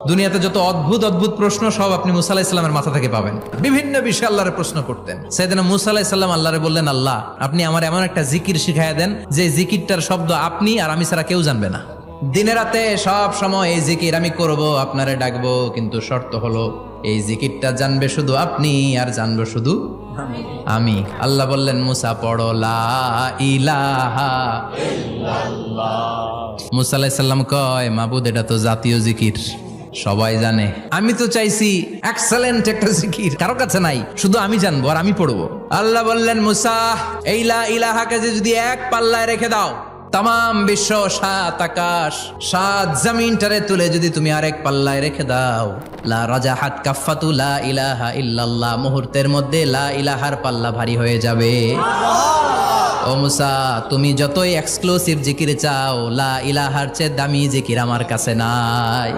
দুনিয়াতে যত অদ্ভুত অদ্ভুত প্রশ্ন সব আপনি মুসা আলাইহিস সালামের মাথা থেকে পাবেন। বিভিন্ন বিষয়ে আল্লাহরে প্রশ্ন করতেন। সাইয়েদনা মুসা আলাইহিস সালাম আল্লাহরে বললেন, আল্লাহ আপনি আমার এমন একটা জিকির শিখাইয়া দেন যে জিকিরটার শব্দ আপনি আর আমি ছাড়া কেউ জানবে না। দিনে রাতে সব সময় এই জিকির আমি করব, আপনারে ডাকবো, কিন্তু শর্ত হলো এই জিকিরটা জানবে শুধু আপনি আর জানবো শুধু আমি। আল্লাহ বললেন, মুসা পড়ো লা ইলাহা ইল্লাল্লাহ। মুসা আলাইহিস সালাম কয়, মাবুদ এটা তো জাতীয় জিকির, সবাই জানে। আমি তো চাইছি এক্সেলেন্ট একটা জিকির, কারো কাছে নাই, শুধু আমি জানবো আর আমি পড়বো। আল্লাহ বললেন, মুসা এই লা ইলাহাকে যদি এক পাল্লায় রেখে দাও, তাম বিশ্ব, 7 আকাশ 7 জমিনটারে তুলে যদি তুমি আরেক পাল্লায় রেখে দাও, লা রাজাহাত কাফাতু লা ইলাহা ইল্লাল্লাহ, মুহূর্তের মধ্যে লা ইলাহার পাল্লা ভারী হয়ে যাবে। ও মুসা, তুমি যতই এক্সক্লুসিভ জিকির চাও, লা ইলাহার চেয়ে দামি জিকির আমার কাছে নাই।